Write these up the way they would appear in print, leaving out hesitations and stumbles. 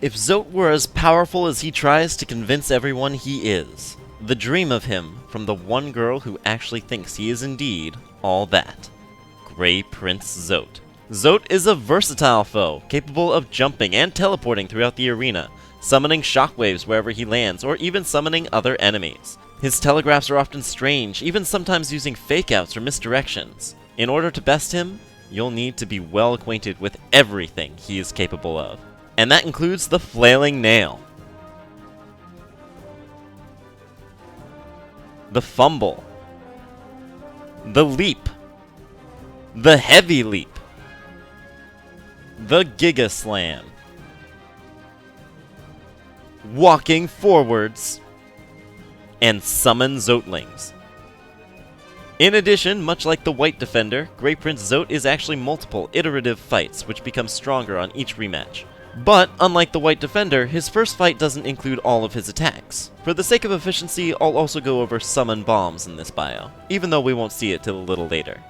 If Zote were as powerful as he tries to convince everyone he is, the dream of him from the one girl who actually thinks he is indeed all that. Grey Prince Zote. Zote is a versatile foe, capable of jumping and teleporting throughout the arena, summoning shockwaves wherever he lands, or even summoning other enemies. His telegraphs are often strange, even sometimes using fake-outs or misdirections. In order to best him, you'll need to be well acquainted with everything he is capable of. And that includes the Flailing Nail, the Fumble, the Leap, the Heavy Leap, the Giga Slam, Walking Forwards, and Summon Zotelings. In addition, much like the White Defender, Grey Prince Zote is actually multiple iterative fights, which become stronger on each rematch. But, unlike the White Defender, his first fight doesn't include all of his attacks. For the sake of efficiency, I'll also go over Summon Bombs in this bio, even though we won't see it till a little later.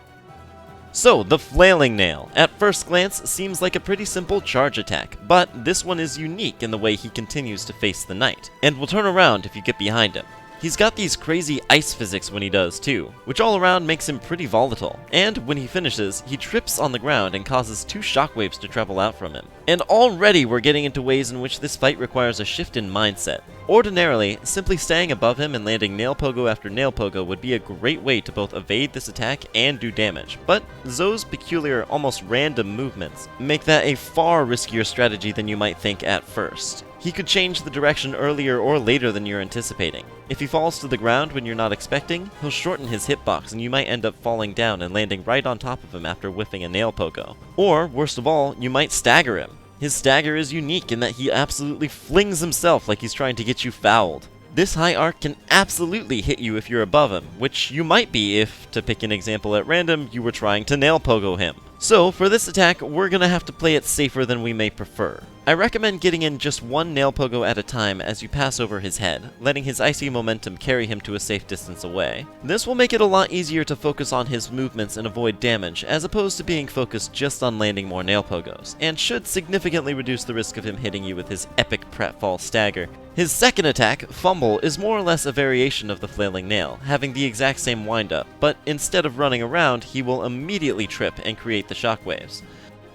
So, the Flailing Nail, at first glance, seems like a pretty simple charge attack, but this one is unique in the way he continues to face the knight, and will turn around if you get behind him. He's got these crazy ice physics when he does too, which all around makes him pretty volatile, and when he finishes, he trips on the ground and causes 2 shockwaves to travel out from him. And already we're getting into ways in which this fight requires a shift in mindset. Ordinarily, simply staying above him and landing nail pogo after nail pogo would be a great way to both evade this attack and do damage, but Zoe's peculiar, almost random movements make that a far riskier strategy than you might think at first. He could change the direction earlier or later than you're anticipating. If he falls to the ground when you're not expecting, he'll shorten his hitbox and you might end up falling down and landing right on top of him after whiffing a nail pogo. Or, worst of all, you might stagger him. His stagger is unique in that he absolutely flings himself like he's trying to get you fouled. This high arc can absolutely hit you if you're above him, which you might be if, to pick an example at random, you were trying to nail pogo him. So, for this attack, we're gonna have to play it safer than we may prefer. I recommend getting in just 1 nail pogo at a time as you pass over his head, letting his icy momentum carry him to a safe distance away. This will make it a lot easier to focus on his movements and avoid damage, as opposed to being focused just on landing more nail pogos, and should significantly reduce the risk of him hitting you with his epic pratfall stagger. His second attack, Fumble, is more or less a variation of the Flailing Nail, having the exact same windup, but instead of running around, he will immediately trip and create the shockwaves.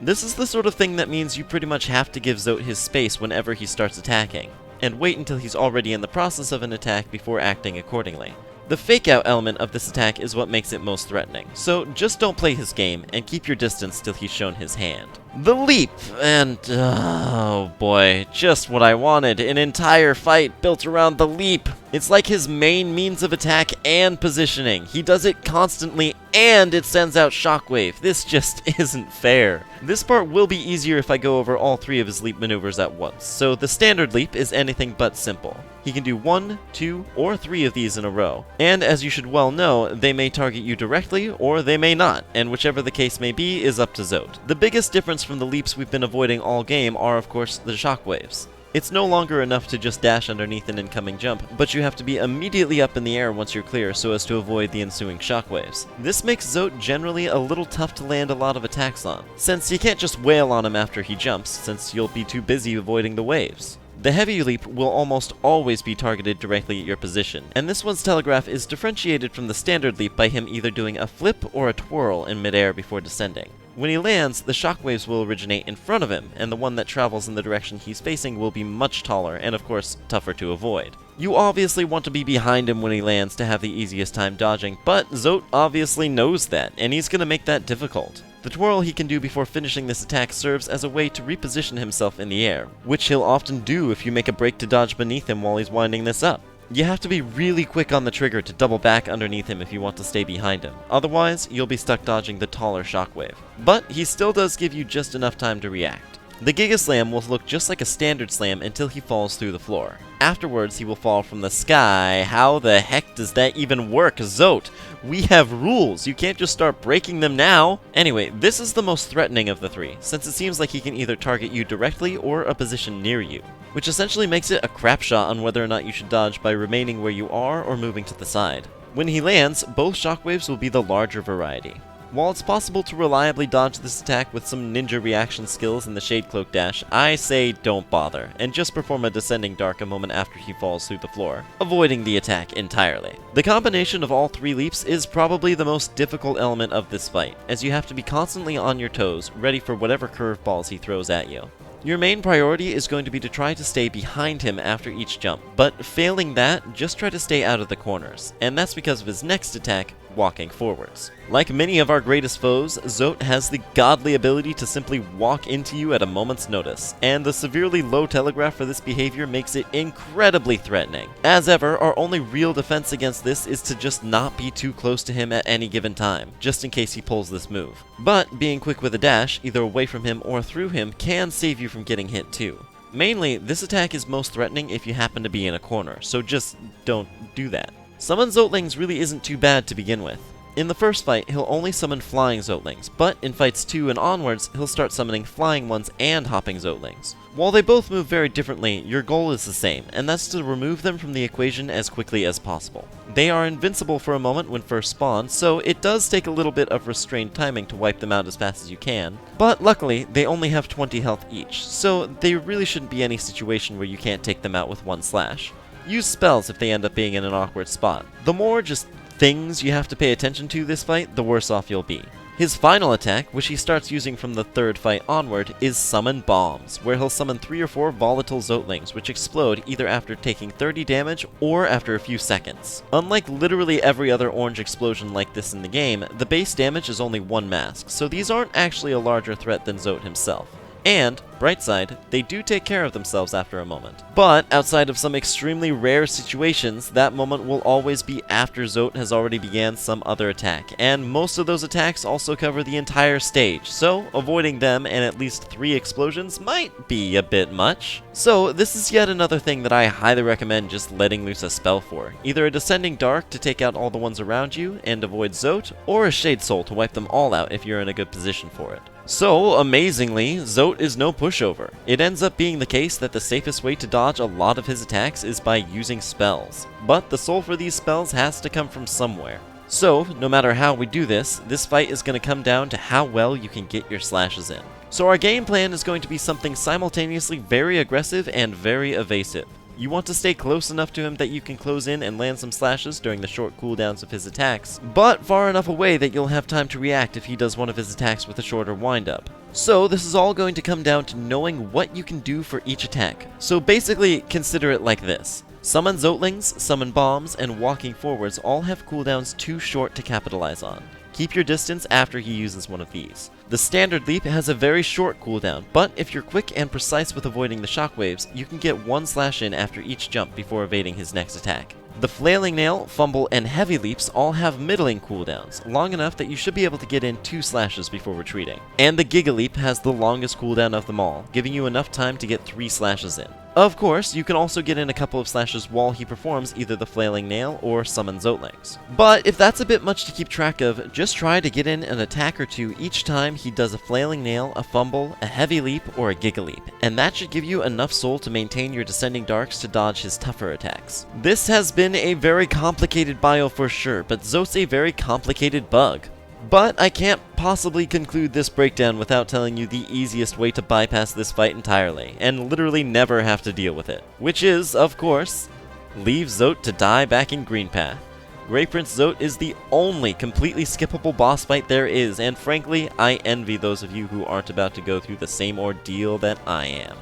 This is the sort of thing that means you pretty much have to give Zote his space whenever he starts attacking, and wait until he's already in the process of an attack before acting accordingly. The fake-out element of this attack is what makes it most threatening, so just don't play his game and keep your distance till he's shown his hand. The Leap! And, oh boy, just what I wanted, an entire fight built around the Leap! It's like his main means of attack and positioning. He does it constantly and it sends out shockwave. This just isn't fair. This part will be easier if I go over all 3 of his leap maneuvers at once, so the standard leap is anything but simple. He can do 1, 2, or 3 of these in a row, and as you should well know, they may target you directly or they may not, and whichever the case may be is up to Zote. The biggest difference from the leaps we've been avoiding all game are of course the shockwaves. It's no longer enough to just dash underneath an incoming jump, but you have to be immediately up in the air once you're clear so as to avoid the ensuing shockwaves. This makes Zote generally a little tough to land a lot of attacks on, since you can't just wail on him after he jumps, since you'll be too busy avoiding the waves. The heavy leap will almost always be targeted directly at your position, and this one's telegraph is differentiated from the standard leap by him either doing a flip or a twirl in midair before descending. When he lands, the shockwaves will originate in front of him, and the one that travels in the direction he's facing will be much taller and of course tougher to avoid. You obviously want to be behind him when he lands to have the easiest time dodging, but Zote obviously knows that, and he's gonna make that difficult. The twirl he can do before finishing this attack serves as a way to reposition himself in the air, which he'll often do if you make a break to dodge beneath him while he's winding this up. You have to be really quick on the trigger to double back underneath him if you want to stay behind him, otherwise you'll be stuck dodging the taller shockwave. But he still does give you just enough time to react. The Giga Slam will look just like a standard slam until he falls through the floor. Afterwards, he will fall from the sky. How the heck does that even work, Zote? We have rules. You can't just start breaking them now. Anyway, this is the most threatening of the 3, since it seems like he can either target you directly or a position near you, which essentially makes it a crap shot on whether or not you should dodge by remaining where you are or moving to the side. When he lands, both shockwaves will be the larger variety. While it's possible to reliably dodge this attack with some ninja reaction skills in the Shade Cloak dash, I say don't bother, and just perform a Descending Dark a moment after he falls through the floor, avoiding the attack entirely. The combination of all 3 leaps is probably the most difficult element of this fight, as you have to be constantly on your toes, ready for whatever curveballs he throws at you. Your main priority is going to be to try to stay behind him after each jump, but failing that, just try to stay out of the corners, and that's because of his next attack, walking forwards. Like many of our greatest foes, Zote has the godly ability to simply walk into you at a moment's notice, and the severely low telegraph for this behavior makes it incredibly threatening. As ever, our only real defense against this is to just not be too close to him at any given time, just in case he pulls this move. But being quick with a dash, either away from him or through him, can save you from getting hit too. Mainly, this attack is most threatening if you happen to be in a corner, so just don't do that. Summon Zotelings really isn't too bad to begin with. In the first fight, he'll only summon flying Zotelings, but in fights 2 and onwards, he'll start summoning flying ones and hopping Zotelings. While they both move very differently, your goal is the same, and that's to remove them from the equation as quickly as possible. They are invincible for a moment when first spawned, so it does take a little bit of restrained timing to wipe them out as fast as you can, but luckily, they only have 20 health each, so there really shouldn't be any situation where you can't take them out with one slash. Use spells if they end up being in an awkward spot. The more just things you have to pay attention to this fight, the worse off you'll be. His final attack, which he starts using from the 3rd fight onward, is Summon Bombs, where he'll summon 3 or 4 volatile Zotelings, which explode either after taking 30 damage or after a few seconds. Unlike literally every other orange explosion like this in the game, the base damage is only 1 mask, so these aren't actually a larger threat than Zote himself. And, bright side, they do take care of themselves after a moment. But, outside of some extremely rare situations, that moment will always be after Zote has already began some other attack, and most of those attacks also cover the entire stage, so avoiding them and at least 3 explosions might be a bit much. So, this is yet another thing that I highly recommend just letting loose a spell for. Either a Descending Dark to take out all the ones around you and avoid Zote, or a Shade Soul to wipe them all out if you're in a good position for it. So, amazingly, Zote is no pushover. It ends up being the case that the safest way to dodge a lot of his attacks is by using spells. But the soul for these spells has to come from somewhere. So, no matter how we do this fight is going to come down to how well you can get your slashes in. So our game plan is going to be something simultaneously very aggressive and very evasive. You want to stay close enough to him that you can close in and land some slashes during the short cooldowns of his attacks, but far enough away that you'll have time to react if he does one of his attacks with a shorter windup. So this is all going to come down to knowing what you can do for each attack. So basically, consider it like this. Summon Zotelings, Summon Bombs, and Walking Forwards all have cooldowns too short to capitalize on. Keep your distance after he uses one of these. The Standard Leap has a very short cooldown, but if you're quick and precise with avoiding the shockwaves, you can get 1 slash in after each jump before evading his next attack. The Flailing Nail, Fumble, and Heavy Leaps all have middling cooldowns, long enough that you should be able to get in 2 slashes before retreating. And the Giga Leap has the longest cooldown of them all, giving you enough time to get 3 slashes in. Of course, you can also get in a couple of slashes while he performs either the Flailing Nail or Summon Zotelings. But if that's a bit much to keep track of, just try to get in an attack or 2 each time he does a Flailing Nail, a Fumble, a Heavy Leap, or a Giga Leap, and that should give you enough soul to maintain your Descending Darks to dodge his tougher attacks. This has been a very complicated bio for sure, but Zote's a very complicated bug. But I can't possibly conclude this breakdown without telling you the easiest way to bypass this fight entirely, and literally never have to deal with it. Which is, of course, leave Zote to die back in Green Path. Grey Prince Zote is the only completely skippable boss fight there is, and frankly, I envy those of you who aren't about to go through the same ordeal that I am.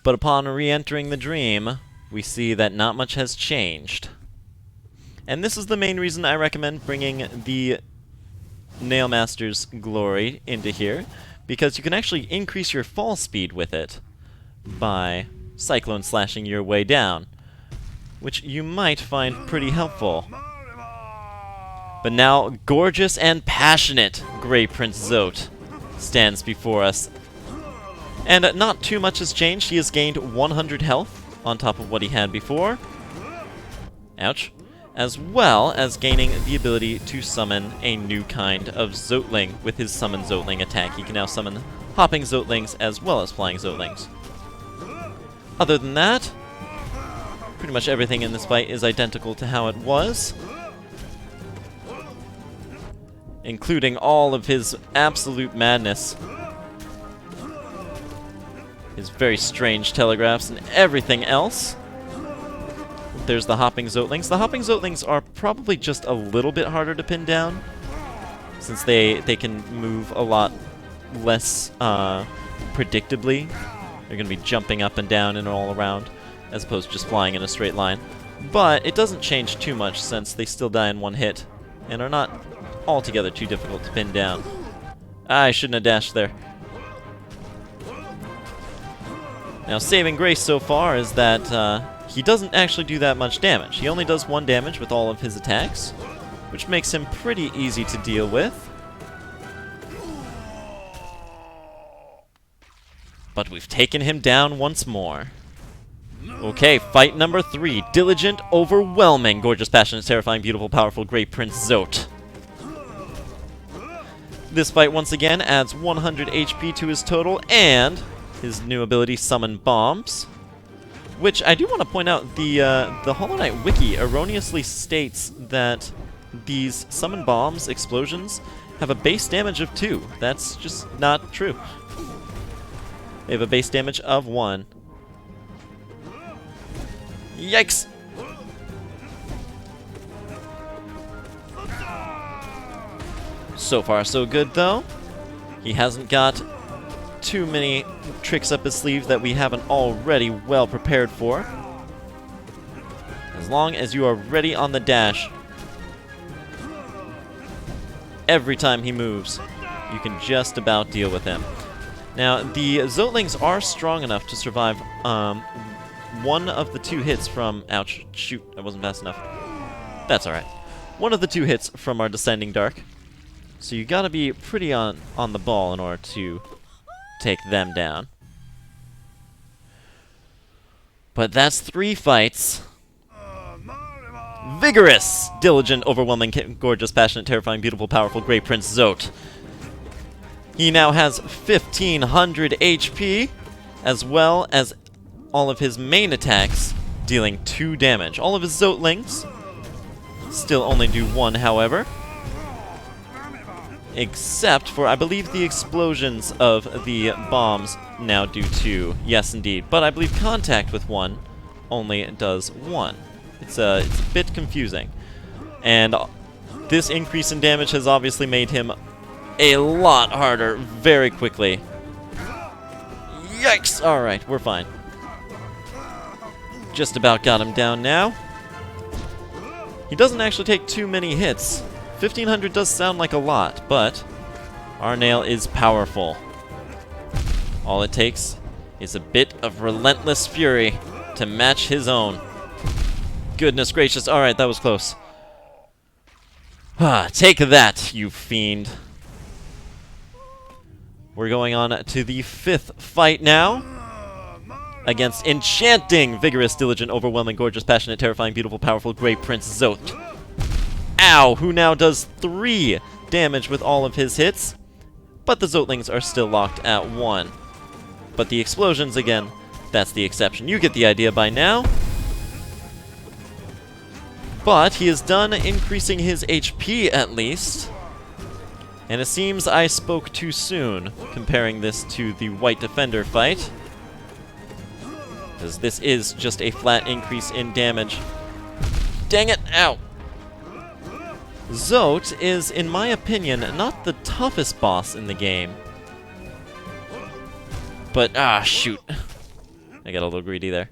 But upon re-entering the dream, we see that not much has changed. And this is the main reason I recommend bringing the Nailmaster's Glory into here, because you can actually increase your fall speed with it by Cyclone Slashing your way down, which you might find pretty helpful. But now, gorgeous and passionate Grey Prince Zote stands before us. And not too much has changed. He has gained 100 health on top of what he had before. Ouch. As well as gaining the ability to summon a new kind of Zoteling with his Summon Zoteling attack. He can now summon hopping Zotelings as well as flying Zotelings. Other than that, Pretty much everything in this fight is identical to how it was, including all of his absolute madness, his very strange telegraphs, and everything else. There's the hopping Zotelings. The hopping Zotelings are probably just a little bit harder to pin down, since they can move a lot less predictably. They're going to be jumping up and down and all around, as opposed to just flying in a straight line. But it doesn't change too much, since they still die in one hit, and are not altogether too difficult to pin down. I shouldn't have dashed there. Now, saving grace so far is that he doesn't actually do that much damage. He only does 1 damage with all of his attacks, which makes him pretty easy to deal with. But we've taken him down once more. Okay, fight number 3. Diligent, overwhelming, gorgeous, passionate, terrifying, beautiful, powerful, great Prince Zote. This fight once again adds 100 HP to his total, and his new ability, Summon Bombs. Which I do want to point out, the Hollow Knight Wiki erroneously states that these Summon Bombs, explosions, have a base damage of 2. That's just not true. They have a base damage of 1. Yikes! So far, so good, though. He hasn't got too many tricks up his sleeve that we haven't already well prepared for. As long as you are ready on the dash, every time he moves, you can just about deal with him. Now, the Zotelings are strong enough to survive one of the 2 hits from... Ouch, shoot, I wasn't fast enough. That's alright. One of the 2 hits from our Descending Dark. So you gotta be pretty on the ball in order to take them down. But that's 3 fights. Vigorous, diligent, overwhelming, gorgeous, passionate, terrifying, beautiful, powerful, great Prince Zote. He now has 1500 HP, as well as all of his main attacks dealing 2 damage. All of his Zotelings still only do 1, however. Except for, I believe, the explosions of the bombs now do 2. Yes, indeed. But I believe contact with 1 only does 1. It's a bit confusing. And this increase in damage has obviously made him a lot harder very quickly. Yikes! Alright, we're fine. Just about got him down now. He doesn't actually take too many hits. 1500 does sound like a lot, but our nail is powerful. All it takes is a bit of relentless fury to match his own. Goodness gracious, alright, that was close. Take that, you fiend. We're going on to the 5th fight now. Against enchanting, vigorous, diligent, overwhelming, gorgeous, passionate, terrifying, beautiful, powerful, great Prince Zote. Ow! Who now does 3 damage with all of his hits. But the Zotelings are still locked at 1. But the explosions, again, that's the exception. You get the idea by now. But he is done increasing his HP, at least. And it seems I spoke too soon, comparing this to the White Defender fight. Because this is just a flat increase in damage. Dang it! Ow! Zote is, in my opinion, not the toughest boss in the game. But, shoot. I got a little greedy there.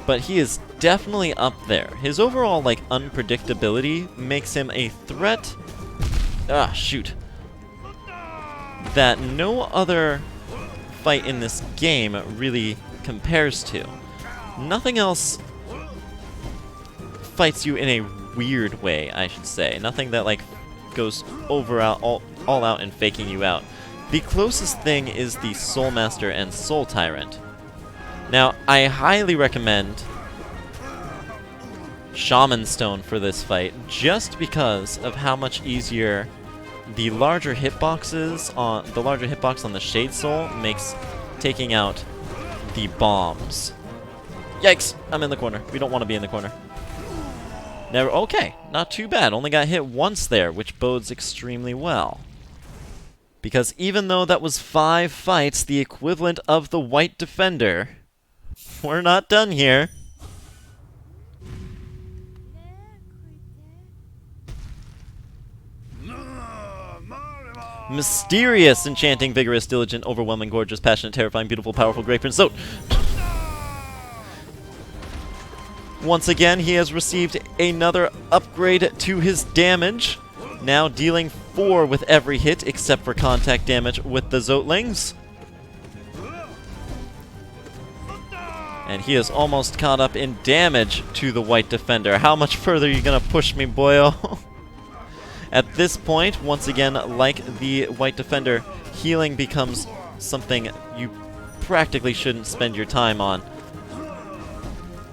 But he is definitely up there. His overall, unpredictability makes him a threat... shoot. That no other fight in this game really compares to. Nothing else fights you in a weird way, I should say. Nothing that, goes all out and faking you out. The closest thing is the Soul Master and Soul Tyrant. Now, I highly recommend Shaman Stone for this fight, just because of how much easier the larger hitbox on the Shade Soul makes taking out the bombs. Yikes! I'm in the corner. We don't want to be in the corner. Never. Okay, not too bad. Only got hit once there, which bodes extremely well. Because even though that was 5 fights, the equivalent of the white defender, we're not done here. Mysterious, enchanting, vigorous, diligent, overwhelming, gorgeous, passionate, terrifying, beautiful, powerful, great Prince Zote. Once again, he has received another upgrade to his damage, now dealing 4 with every hit except for contact damage with the Zotelings. And he is almost caught up in damage to the white defender. How much further are you gonna push me, boyo? At this point, once again, like the white defender, healing becomes something you practically shouldn't spend your time on,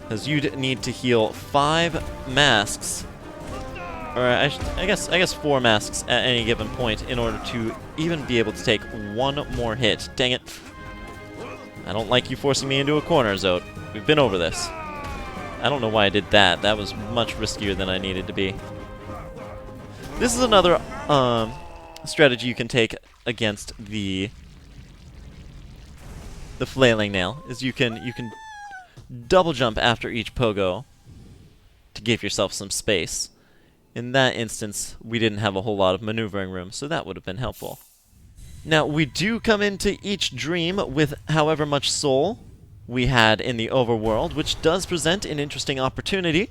because you'd need to heal 5 masks, or I guess 4 masks at any given point in order to even be able to take 1 more hit. Dang it. I don't like you forcing me into a corner, Zote. We've been over this. I don't know why I did that. That was much riskier than I needed to be. This is another strategy you can take against the flailing nail. Is you can double jump after each pogo to give yourself some space. In that instance, we didn't have a whole lot of maneuvering room, so that would have been helpful. Now, we do come into each dream with however much soul we had in the overworld, which does present an interesting opportunity.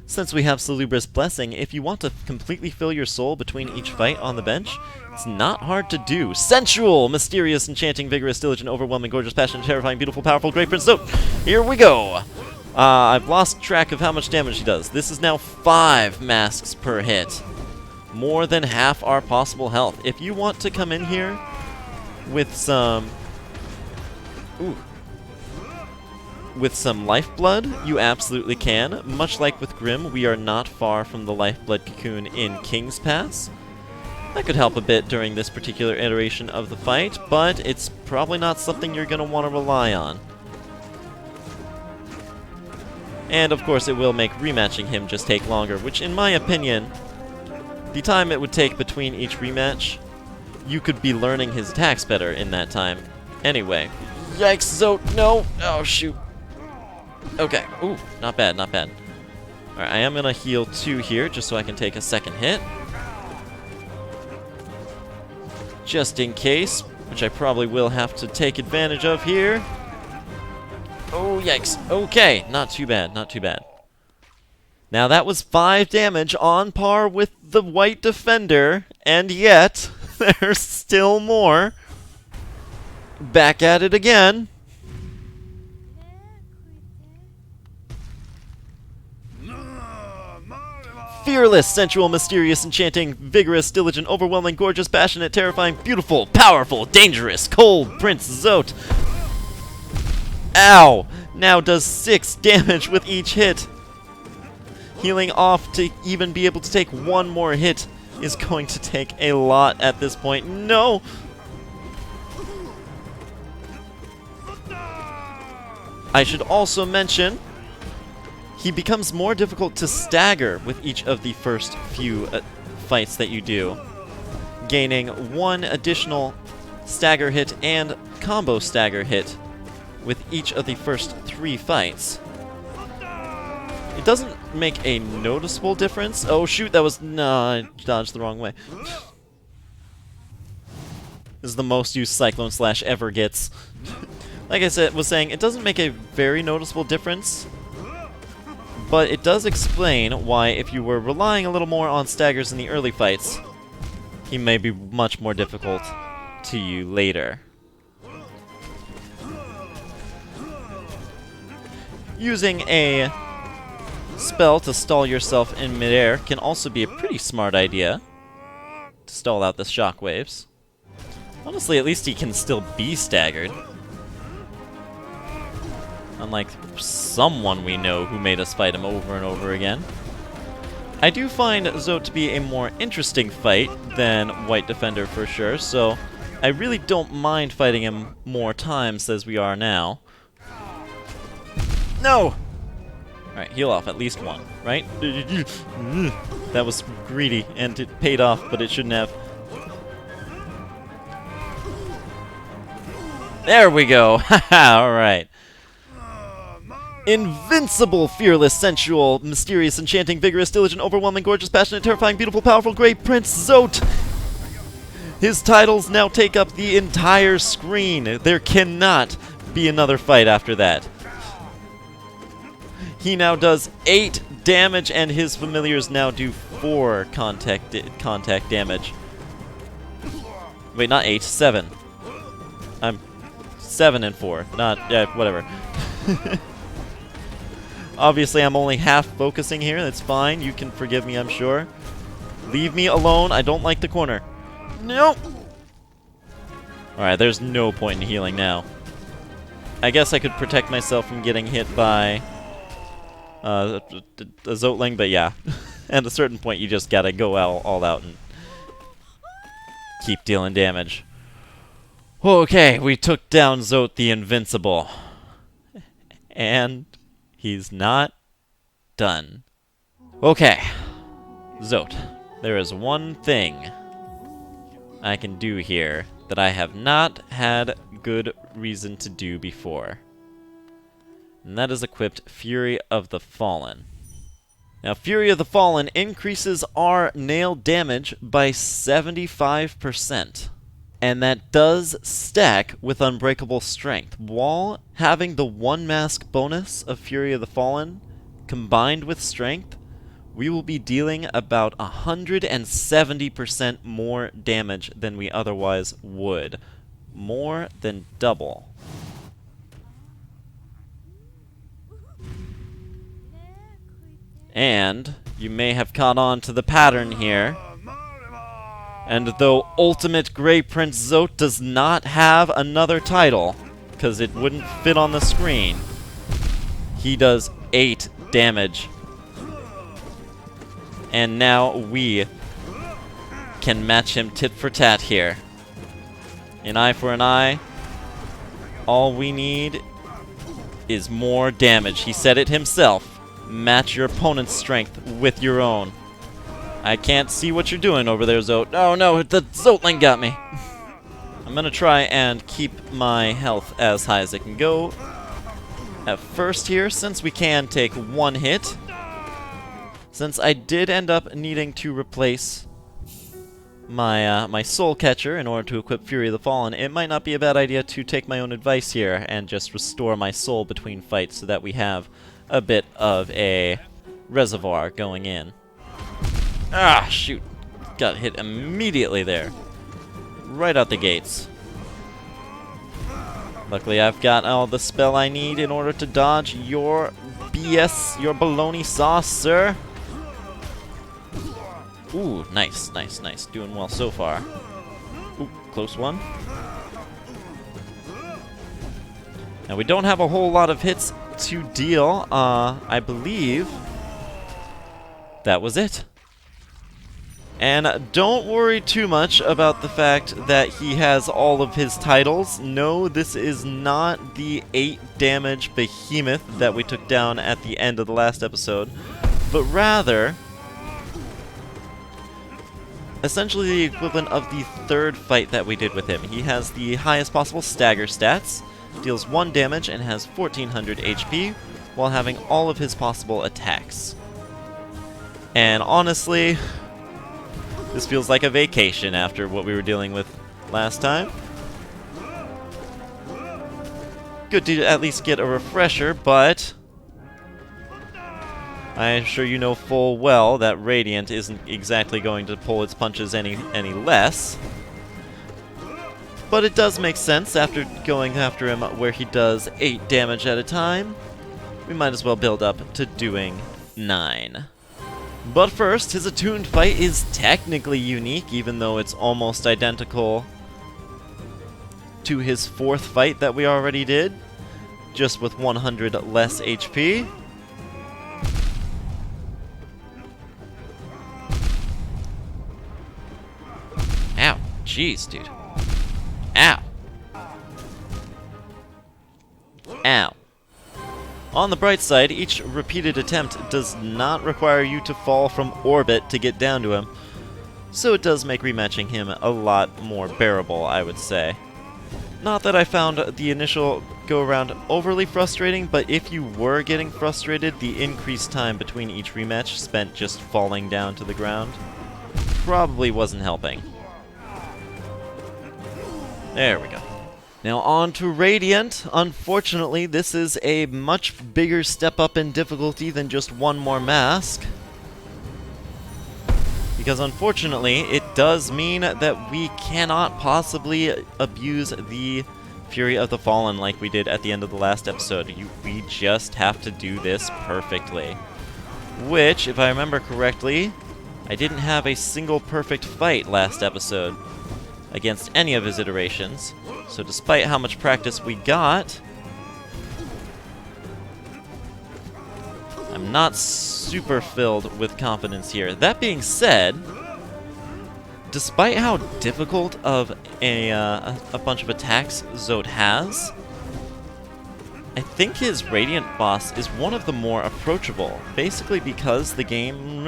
Since we have Salubrious Blessing, if you want to completely fill your soul between each fight on the bench, it's not hard to do. Sensual, mysterious, enchanting, vigorous, diligent, overwhelming, gorgeous, passionate, terrifying, beautiful, powerful, great Prince Zote. Here we go. I've lost track of how much damage he does. This is now 5 masks per hit. More than half our possible health. If you want to come in here with some... with some lifeblood, you absolutely can. Much like with Grim, we are not far from the lifeblood cocoon in King's Pass. That could help a bit during this particular iteration of the fight, but it's probably not something you're going to want to rely on. And of course it will make rematching him just take longer, which in my opinion, the time it would take between each rematch, you could be learning his attacks better in that time. Anyway. Yikes, Zote, no! Oh, shoot. Okay, ooh, not bad, not bad. Alright, I am gonna heal 2 here, just so I can take a second hit. Just in case, which I probably will have to take advantage of here. Oh, yikes. Okay, not too bad, not too bad. Now that was 5 damage, on par with the white defender, and yet, there's still more. Back at it again. Fearless, sensual, mysterious, enchanting, vigorous, diligent, overwhelming, gorgeous, passionate, terrifying, beautiful, powerful, dangerous, cold Prince Zote. Ow! Now does 6 damage with each hit. Healing off to even be able to take 1 more hit is going to take a lot at this point. No! I should also mention, he becomes more difficult to stagger with each of the first few fights that you do, gaining 1 additional stagger hit and combo stagger hit with each of the first 3 fights. It doesn't make a noticeable difference. Oh shoot, that was... no, I dodged the wrong way. This is the most used Cyclone Slash ever gets. Like I was saying, it doesn't make a very noticeable difference, but it does explain why, if you were relying a little more on staggers in the early fights, he may be much more difficult to you later. Using a spell to stall yourself in midair can also be a pretty smart idea to stall out the shockwaves. Honestly, at least he can still be staggered. Unlike someone we know who made us fight him over and over again. I do find Zote to be a more interesting fight than White Defender for sure, so I really don't mind fighting him more times as we are now. No! Alright, heal off at least one, right? That was greedy, and it paid off, but it shouldn't have. There we go! Haha, alright. Invincible, fearless, sensual, mysterious, enchanting, vigorous, diligent, overwhelming, gorgeous, passionate, terrifying, beautiful, powerful, great Prince Zote! His titles now take up the entire screen. There cannot be another fight after that. He now does 8 damage, and his familiars now do 4 contact damage. Wait, not 8, 7. I'm 7 and 4. Not, whatever. Obviously, I'm only half focusing here. That's fine. You can forgive me, I'm sure. Leave me alone. I don't like the corner. Nope. Alright, there's no point in healing now. I guess I could protect myself from getting hit by a Zoteling, but yeah. At a certain point, you just gotta go all out and keep dealing damage. Okay, we took down Zote the Invincible. And he's not done. Okay. Zote, there is one thing I can do here that I have not had good reason to do before. And that is equipped Fury of the Fallen. Now, Fury of the Fallen increases our nail damage by 75%. And that does stack with Unbreakable Strength. While having the 1 mask bonus of Fury of the Fallen combined with Strength, we will be dealing about 170% more damage than we otherwise would. More than double. And you may have caught on to the pattern here. And though Ultimate Grey Prince Zote does not have another title, because it wouldn't fit on the screen, he does 8 damage. And now we can match him tit for tat here. An eye for an eye. All we need is more damage. He said it himself. Match your opponent's strength with your own. I can't see what you're doing over there, Zote. Oh no, the Zoteling got me. I'm gonna try and keep my health as high as it can go. At first here, since we can take 1 hit, since I did end up needing to replace my my Soul Catcher in order to equip Fury of the Fallen, it might not be a bad idea to take my own advice here and just restore my soul between fights so that we have a bit of a reservoir going in. Ah, shoot. Got hit immediately there. Right out the gates. Luckily, I've got all the spell I need in order to dodge your BS, your baloney sauce, sir. Ooh, nice, nice, nice. Doing well so far. Ooh, close one. Now, we don't have a whole lot of hits to deal. I believe that was it. And don't worry too much about the fact that he has all of his titles. No, this is not the 8 damage behemoth that we took down at the end of the last episode, but rather essentially the equivalent of the 3rd fight that we did with him. He has the highest possible stagger stats, deals 1 damage, and has 1400 HP, while having all of his possible attacks. And honestly, this feels like a vacation after what we were dealing with last time. Good to at least get a refresher, but I'm sure you know full well that Radiant isn't exactly going to pull its punches any less. But it does make sense after going after him where he does 8 damage at a time. We might as well build up to doing 9. But first, his Attuned fight is technically unique, even though it's almost identical to his 4th fight that we already did, just with 100 less HP. Ow. Jeez, dude. Ow. Ow. On the bright side, each repeated attempt does not require you to fall from orbit to get down to him, so it does make rematching him a lot more bearable, I would say. Not that I found the initial go-around overly frustrating, but if you were getting frustrated, the increased time between each rematch spent just falling down to the ground probably wasn't helping. There we go. Now on to Radiant. Unfortunately, this is a much bigger step up in difficulty than just one more mask. Because unfortunately, it does mean that we cannot possibly abuse the Fury of the Fallen like we did at the end of the last episode. We just have to do this perfectly. Which, if I remember correctly, I didn't have a single perfect fight last episode against any of his iterations. So despite how much practice we got, I'm not super filled with confidence here. That being said, despite how difficult of a bunch of attacks Zote has, I think his Radiant boss is one of the more approachable. Basically because the game...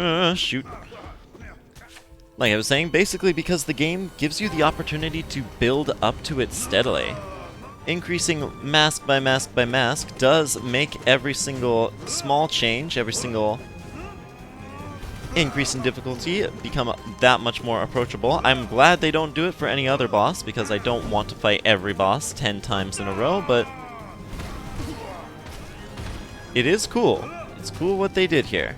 Like I was saying, basically because the game gives you the opportunity to build up to it steadily. Increasing mask by mask by mask does make every single small change, every single increase in difficulty become that much more approachable. I'm glad they don't do it for any other boss, because I don't want to fight every boss 10 times in a row, but it is cool. It's cool what they did here.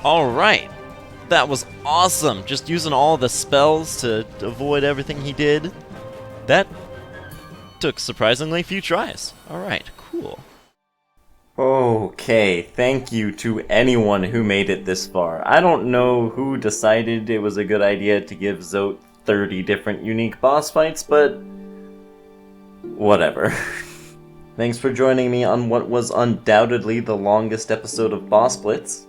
Alright, that was awesome. Just using all the spells to avoid everything he did. That took surprisingly few tries. Alright, cool. Okay, thank you to anyone who made it this far. I don't know who decided it was a good idea to give Zote 30 different unique boss fights, but whatever. Thanks for joining me on what was undoubtedly the longest episode of Boss Blitz.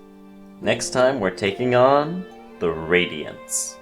Next time, we're taking on the Radiants.